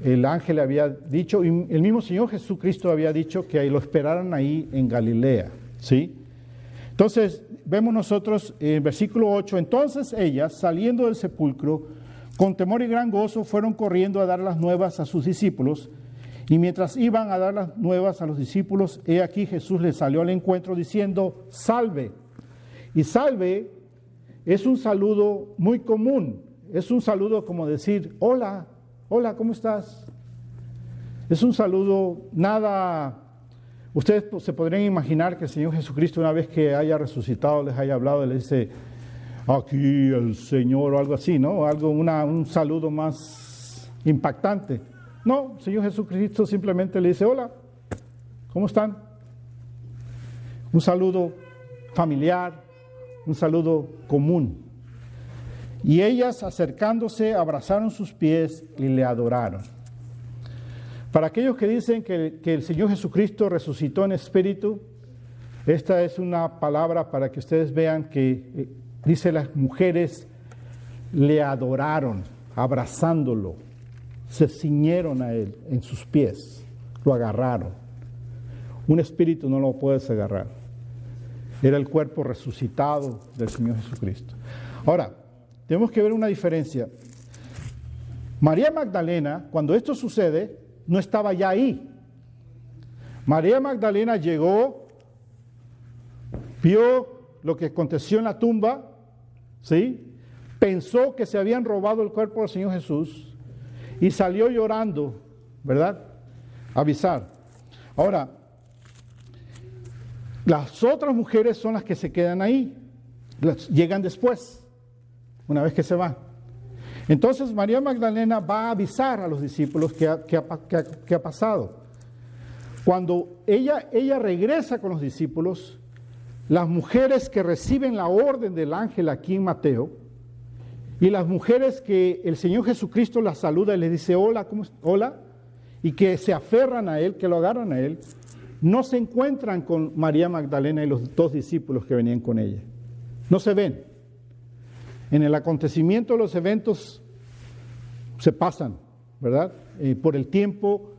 el ángel le había dicho, y el mismo Señor Jesucristo había dicho que lo esperaran ahí en Galilea, ¿sí? Entonces, vemos nosotros en versículo 8, entonces ellas, saliendo del sepulcro, con temor y gran gozo, fueron corriendo a dar las nuevas a sus discípulos, y mientras iban a dar las nuevas a los discípulos, he aquí Jesús les salió al encuentro diciendo, salve. Y salve es un saludo muy común, es un saludo como decir, hola, hola, ¿cómo estás? Es un saludo nada... Ustedes se podrían imaginar que el Señor Jesucristo, una vez que haya resucitado, les haya hablado, les dice, aquí el Señor, o algo así, ¿no? Un saludo más impactante. No, el Señor Jesucristo simplemente le dice, hola, ¿cómo están? Un saludo familiar, un saludo común. Y ellas, acercándose, abrazaron sus pies y le adoraron. Para aquellos que dicen que el Señor Jesucristo resucitó en espíritu, esta es una palabra para que ustedes vean que dice las mujeres le adoraron, abrazándolo, se ciñeron a él en sus pies, lo agarraron. Un espíritu no lo puedes agarrar. Era el cuerpo resucitado del Señor Jesucristo. Ahora, tenemos que ver una diferencia. María Magdalena, cuando esto sucede, no estaba ya ahí. María Magdalena llegó, vio lo que aconteció en la tumba, ¿sí? Pensó que se habían robado el cuerpo del Señor Jesús y salió llorando, ¿verdad? A avisar. Ahora, las otras mujeres son las que se quedan ahí, llegan después, una vez que se van. Entonces María Magdalena va a avisar a los discípulos qué ha pasado. Cuando ella regresa con los discípulos, las mujeres que reciben la orden del ángel aquí en Mateo, y las mujeres que el Señor Jesucristo las saluda y les dice hola, hola, y que se aferran a él, que lo agarran a él, no se encuentran con María Magdalena y los dos discípulos que venían con ella. No se ven. En el acontecimiento de los eventos se pasan, ¿verdad? Por el tiempo,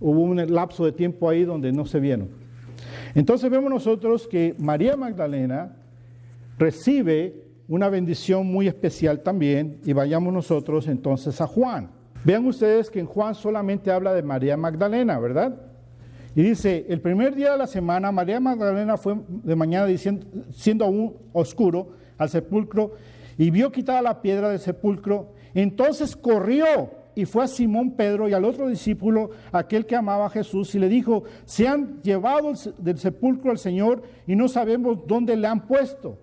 hubo un lapso de tiempo ahí donde no se vieron. Entonces vemos nosotros que María Magdalena recibe una bendición muy especial también, y vayamos nosotros entonces a Juan. Vean ustedes que en Juan solamente habla de María Magdalena, ¿verdad? Y dice, el primer día de la semana, María Magdalena fue de mañana siendo aún oscuro al sepulcro, y vio quitada la piedra del sepulcro. Entonces corrió y fue a Simón Pedro y al otro discípulo, aquel que amaba a Jesús, y le dijo, se han llevado del sepulcro al Señor y no sabemos dónde le han puesto.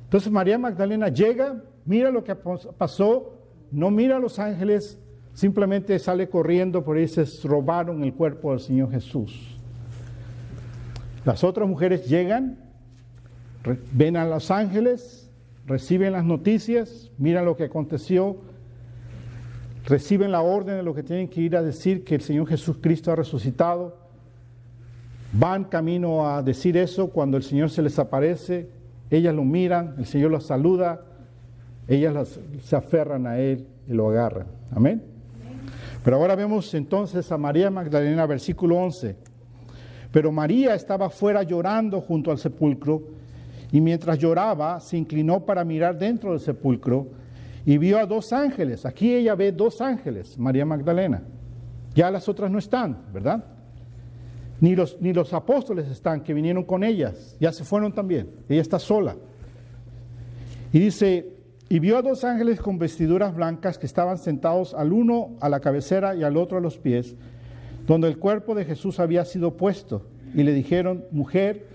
Entonces María Magdalena llega, mira lo que pasó, no mira a los ángeles, simplemente sale corriendo, por ahí se robaron el cuerpo del Señor Jesús. Las otras mujeres llegan, ven a los ángeles, reciben las noticias, miran lo que aconteció, reciben la orden de lo que tienen que ir a decir, que el Señor Jesucristo ha resucitado, van camino a decir eso. Cuando el Señor se les aparece, ellas lo miran, el Señor los saluda, ellas se aferran a Él y lo agarran. Amén. Pero ahora vemos entonces a María Magdalena, versículo 11. Pero María estaba fuera llorando junto al sepulcro, y mientras lloraba, se inclinó para mirar dentro del sepulcro y vio a dos ángeles. Aquí ella ve dos ángeles, María Magdalena. Ya las otras no están, ¿verdad? Ni los apóstoles están, que vinieron con ellas. Ya se fueron también. Ella está sola. Y dice, y vio a 2 ángeles con vestiduras blancas que estaban sentados al uno a la cabecera y al otro a los pies, donde el cuerpo de Jesús había sido puesto. Y le dijeron, mujer,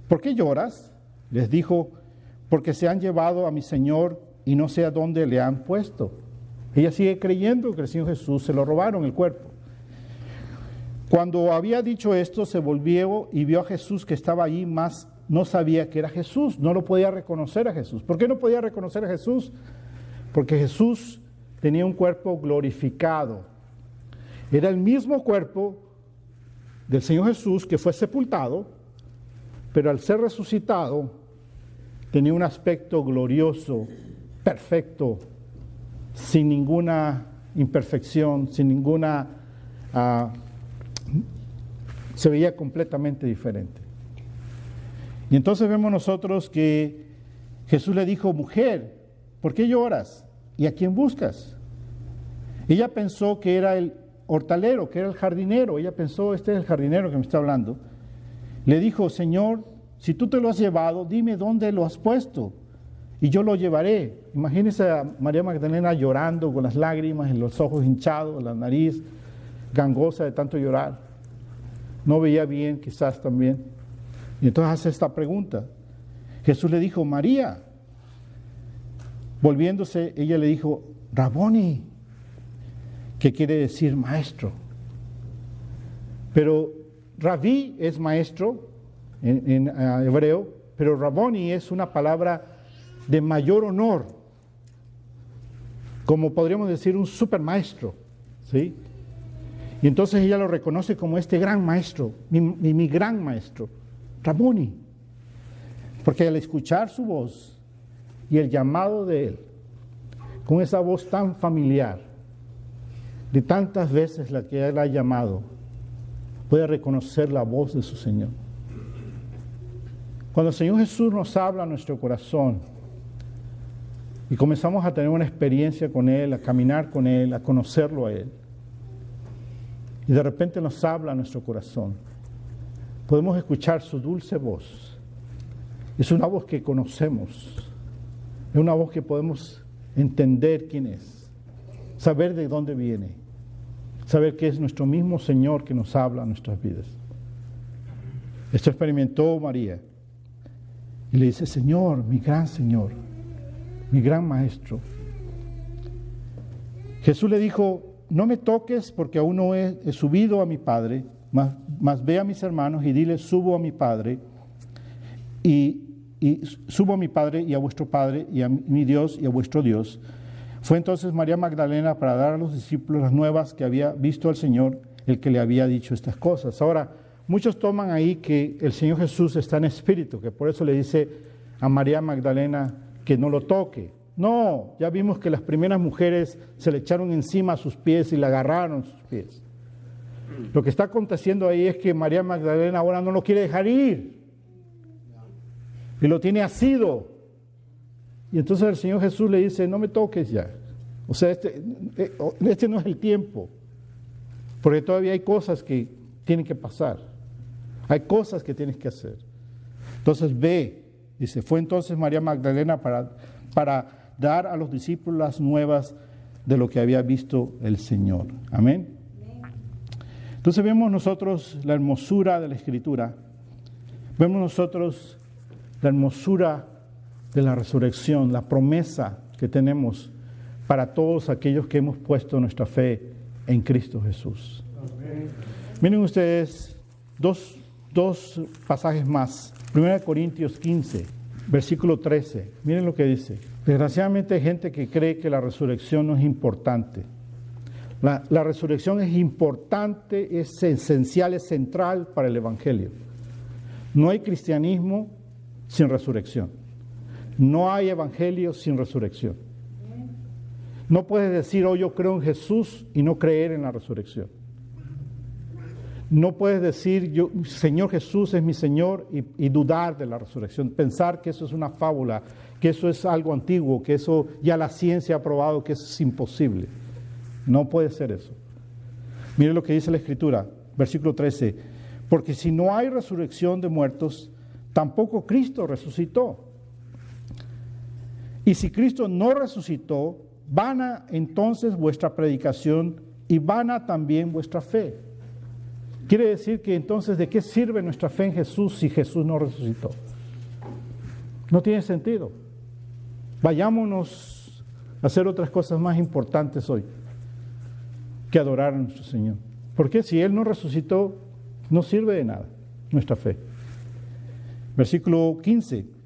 ¿por qué lloras? Les dijo, porque se han llevado a mi Señor y no sé a dónde le han puesto. Ella sigue creyendo que el Señor Jesús se lo robaron el cuerpo. Cuando había dicho esto, se volvió y vio a Jesús que estaba allí, mas no sabía que era Jesús, no lo podía reconocer a Jesús. ¿Por qué no podía reconocer a Jesús? Porque Jesús tenía un cuerpo glorificado. Era el mismo cuerpo del Señor Jesús que fue sepultado, pero al ser resucitado tenía un aspecto glorioso, perfecto, sin ninguna imperfección, sin ninguna... se veía completamente diferente. Y entonces vemos nosotros que Jesús le dijo, mujer, ¿por qué lloras? ¿Y a quién buscas? Ella pensó que era el hortalero, que era el jardinero. Ella pensó, este es el jardinero que me está hablando. Le dijo, Señor, si tú te lo has llevado, dime dónde lo has puesto y yo lo llevaré. Imagínese a María Magdalena llorando con las lágrimas en los ojos hinchados, la nariz gangosa de tanto llorar. No veía bien, quizás también. Y entonces hace esta pregunta. Jesús le dijo, María. Volviéndose, ella le dijo, Raboni, que quiere decir maestro. Pero Rabí es maestro en hebreo, pero Raboni es una palabra de mayor honor, como podríamos decir un supermaestro, ¿sí? Y entonces ella lo reconoce como este gran maestro, mi gran maestro, Raboni, porque al escuchar su voz y el llamado de él, con esa voz tan familiar, de tantas veces la que él ha llamado, puede reconocer la voz de su Señor. Cuando el Señor Jesús nos habla a nuestro corazón y comenzamos a tener una experiencia con Él, a caminar con Él, a conocerlo a Él, y de repente nos habla a nuestro corazón, podemos escuchar su dulce voz. Es una voz que conocemos, es una voz que podemos entender quién es, saber de dónde viene, saber que es nuestro mismo Señor que nos habla a nuestras vidas. Esto experimentó María y le dice, Señor, mi gran maestro. Jesús le dijo, no me toques porque aún no he subido a mi Padre, mas ve a mis hermanos y dile, subo a mi Padre y subo a mi Padre y a vuestro Padre y a mi Dios y a vuestro Dios. Fue entonces María Magdalena para dar a los discípulos las nuevas que había visto al Señor, el que le había dicho estas cosas. Ahora, muchos toman ahí que el Señor Jesús está en espíritu, que por eso le dice a María Magdalena que no lo toque. No, ya vimos que las primeras mujeres se le echaron encima a sus pies y le agarraron sus pies. Lo que está aconteciendo ahí es que María Magdalena ahora no lo quiere dejar ir y lo tiene asido. Y entonces el Señor Jesús le dice, no me toques ya. O sea, este no es el tiempo, porque todavía hay cosas que tienen que pasar. Hay cosas que tienes que hacer. Entonces ve, dice, fue entonces María Magdalena para dar a los discípulos las nuevas de lo que había visto el Señor. Amén. Entonces vemos nosotros la hermosura de la Escritura, vemos nosotros la hermosura de la resurrección, la promesa que tenemos para todos aquellos que hemos puesto nuestra fe en Cristo Jesús. Amén. Miren ustedes dos pasajes más. 1 Corintios 15, versículo 13. Miren lo que dice. Desgraciadamente hay gente que cree que la resurrección no es importante. La resurrección es importante, es esencial, es central para el Evangelio. No hay cristianismo sin resurrección. No hay evangelio sin resurrección. No puedes decir, oh, yo creo en Jesús y no creer en la resurrección. No puedes decir, Señor Jesús es mi Señor y dudar de la resurrección. Pensar que eso es una fábula, que eso es algo antiguo, que eso ya la ciencia ha probado que eso es imposible. No puede ser eso. Mire lo que dice la Escritura, versículo 13. Porque si no hay resurrección de muertos, tampoco Cristo resucitó. Y si Cristo no resucitó, vana entonces vuestra predicación y vana también vuestra fe. Quiere decir que entonces, ¿de qué sirve nuestra fe en Jesús si Jesús no resucitó? No tiene sentido. Vayámonos a hacer otras cosas más importantes hoy que adorar a nuestro Señor. Porque si Él no resucitó, no sirve de nada nuestra fe. Versículo 15.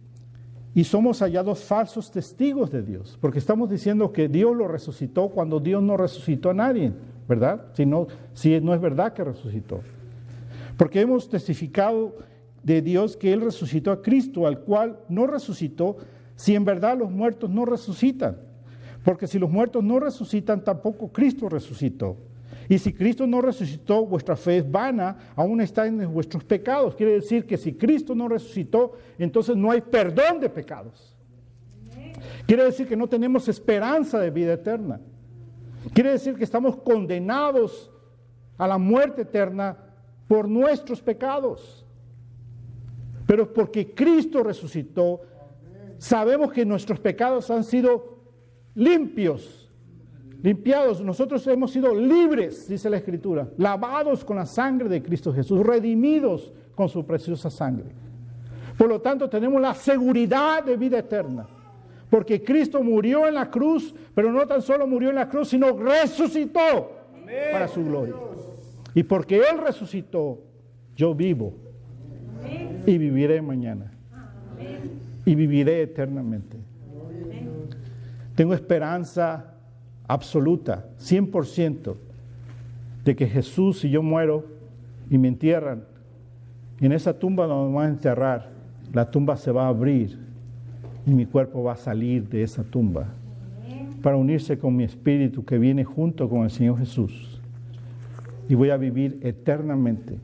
Y somos hallados falsos testigos de Dios, porque estamos diciendo que Dios lo resucitó cuando Dios no resucitó a nadie, ¿verdad? Si no es verdad que resucitó. Porque hemos testificado de Dios que Él resucitó a Cristo, al cual no resucitó, si en verdad los muertos no resucitan. Porque si los muertos no resucitan, tampoco Cristo resucitó. Y si Cristo no resucitó, vuestra fe es vana, aún está en vuestros pecados. Quiere decir que si Cristo no resucitó, entonces no hay perdón de pecados. Quiere decir que no tenemos esperanza de vida eterna. Quiere decir que estamos condenados a la muerte eterna por nuestros pecados. Pero porque Cristo resucitó, sabemos que nuestros pecados han sido limpiados. Nosotros hemos sido libres, dice la Escritura, lavados con la sangre de Cristo Jesús, redimidos con su preciosa sangre. Por lo tanto, tenemos la seguridad de vida eterna, porque Cristo murió en la cruz, pero no tan solo murió en la cruz, sino resucitó para su gloria. Y porque Él resucitó, yo vivo y viviré mañana y viviré eternamente. Tengo esperanza absoluta, 100%, de que Jesús, si yo muero y me entierran, en esa tumba donde me van a enterrar, la tumba se va a abrir y mi cuerpo va a salir de esa tumba para unirse con mi espíritu que viene junto con el Señor Jesús, y voy a vivir eternamente.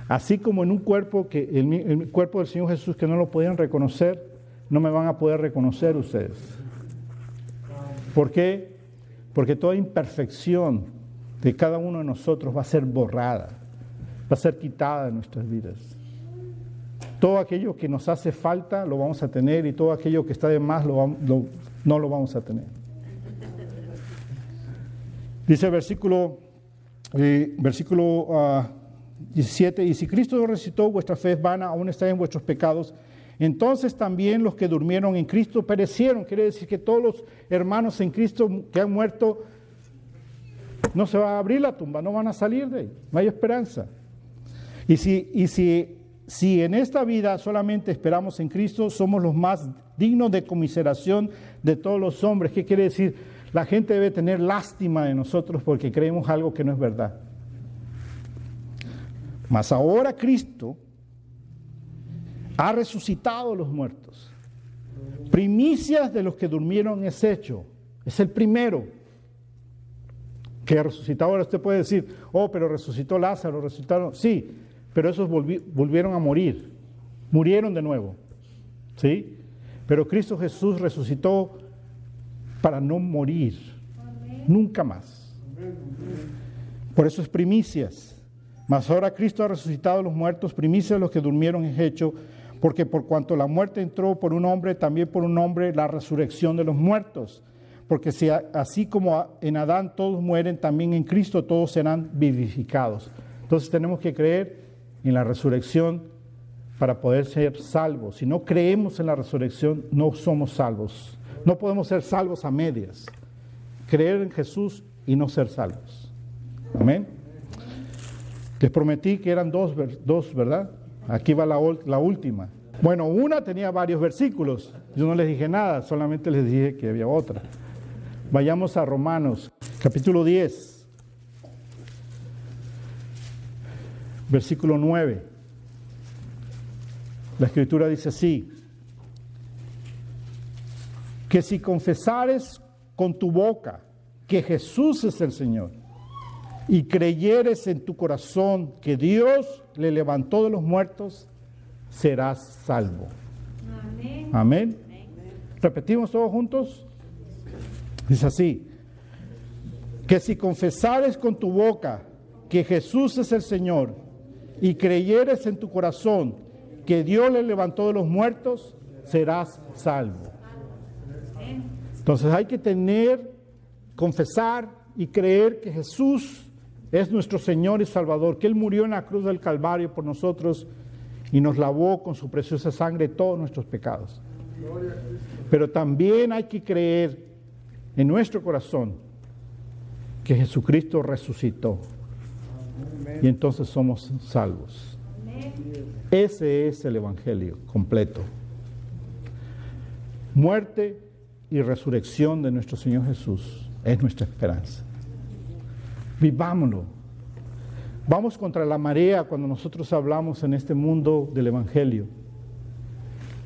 Así como en un cuerpo que el cuerpo del Señor Jesús, que no lo podían reconocer, no me van a poder reconocer ustedes. ¿Por qué? Porque toda imperfección de cada uno de nosotros va a ser borrada, va a ser quitada de nuestras vidas. Todo aquello que nos hace falta lo vamos a tener, y todo aquello que está de más no lo vamos a tener. Dice el versículo 17, y si Cristo no resucitó, vuestra fe es vana, aún está en vuestros pecados. Entonces también los que durmieron en Cristo perecieron. Quiere decir que todos los hermanos en Cristo que han muerto, no se va a abrir la tumba, no van a salir de ahí, no hay esperanza. Y si en esta vida solamente esperamos en Cristo, somos los más dignos de conmiseración de todos los hombres. ¿Qué quiere decir? La gente debe tener lástima de nosotros porque creemos algo que no es verdad. Mas ahora Cristo ha resucitado a los muertos. Primicias de los que durmieron es hecho. Es el primero que ha resucitado. Ahora usted puede decir, pero resucitó Lázaro, resucitaron. Sí, pero esos volvieron a morir. Murieron de nuevo. ¿Sí? Pero Cristo Jesús resucitó para no morir. Nunca más. Por eso es primicias. Mas ahora Cristo ha resucitado a los muertos, primicias de los que durmieron es hecho, porque por cuanto la muerte entró por un hombre, también por un hombre la resurrección de los muertos. Porque si así como en Adán todos mueren, también en Cristo todos serán vivificados. Entonces tenemos que creer en la resurrección para poder ser salvos. Si no creemos en la resurrección, no somos salvos. No podemos ser salvos a medias. Creer en Jesús y no ser salvos. Amén. Les prometí que eran dos, ¿verdad? Aquí va la última. Bueno, una tenía varios versículos. Yo no les dije nada, solamente les dije que había otra. Vayamos a Romanos, capítulo 10, versículo 9. La Escritura dice así: que si confesares con tu boca que Jesús es el Señor, y creyeres en tu corazón que Dios le levantó de los muertos, serás salvo. Amén. Amén. ¿Repetimos todos juntos? Dice así: que si confesares con tu boca que Jesús es el Señor, y creyeres en tu corazón que Dios le levantó de los muertos, serás salvo. Entonces hay que confesar y creer que Jesús es nuestro Señor y Salvador, que Él murió en la cruz del Calvario por nosotros y nos lavó con su preciosa sangre todos nuestros pecados. Pero también hay que creer en nuestro corazón que Jesucristo resucitó. Y entonces somos salvos. Ese es el Evangelio completo. Muerte y resurrección de nuestro Señor Jesús es nuestra esperanza. Vivámoslo. Vamos contra la marea cuando nosotros hablamos en este mundo del Evangelio.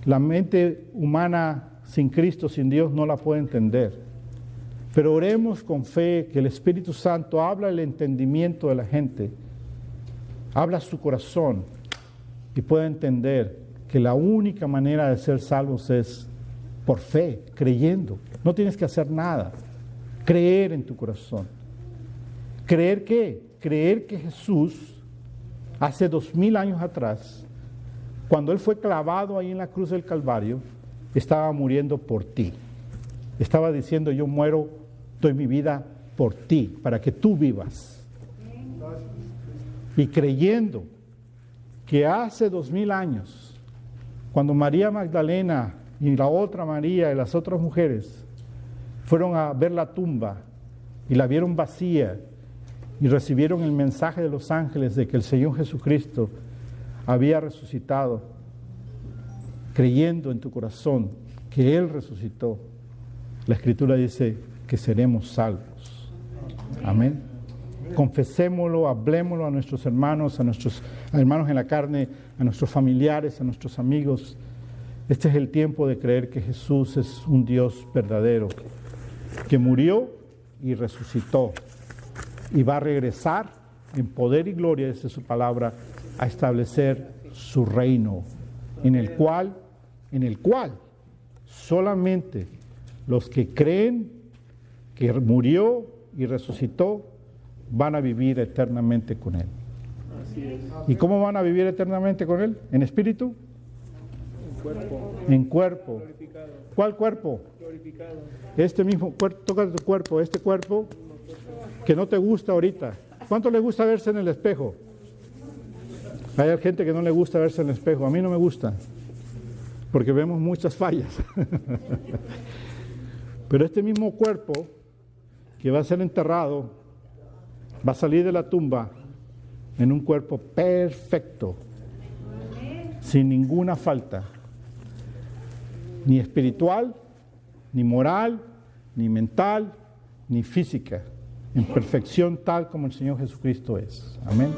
La mente humana sin Cristo, sin Dios, no la puede entender. Pero oremos con fe que el Espíritu Santo habla el entendimiento de la gente, habla su corazón y pueda entender que la única manera de ser salvos es por fe, creyendo. No tienes que hacer nada. Creer en tu corazón. ¿Creer qué? Creer que Jesús, hace 2000 años atrás, cuando Él fue clavado ahí en la cruz del Calvario, estaba muriendo por ti. Estaba diciendo, yo muero, doy mi vida por ti, para que tú vivas. Y creyendo que hace 2000 años, cuando María Magdalena y la otra María y las otras mujeres fueron a ver la tumba y la vieron vacía y recibieron el mensaje de los ángeles de que el Señor Jesucristo había resucitado, creyendo en tu corazón que Él resucitó, la Escritura dice que seremos salvos. Amén. Confesémoslo, hablémoslo a nuestros hermanos en la carne, a nuestros familiares, a nuestros amigos. Este es el tiempo de creer que Jesús es un Dios verdadero, que murió y resucitó y va a regresar en poder y gloria, dice su palabra, a establecer su reino, en el cual solamente los que creen que murió y resucitó van a vivir eternamente con Él. ¿Y cómo van a vivir eternamente con Él? ¿En espíritu? En cuerpo. ¿Cuál cuerpo? Este mismo cuerpo, toca tu cuerpo, este cuerpo que no te gusta ahorita. ¿Cuánto le gusta verse en el espejo? Hay gente que no le gusta verse en el espejo. A mí no me gusta, porque vemos muchas fallas. Pero este mismo cuerpo que va a ser enterrado, va a salir de la tumba en un cuerpo perfecto, sin ninguna falta, ni espiritual, ni moral, ni mental, ni física, en perfección tal como el Señor Jesucristo es. Amén.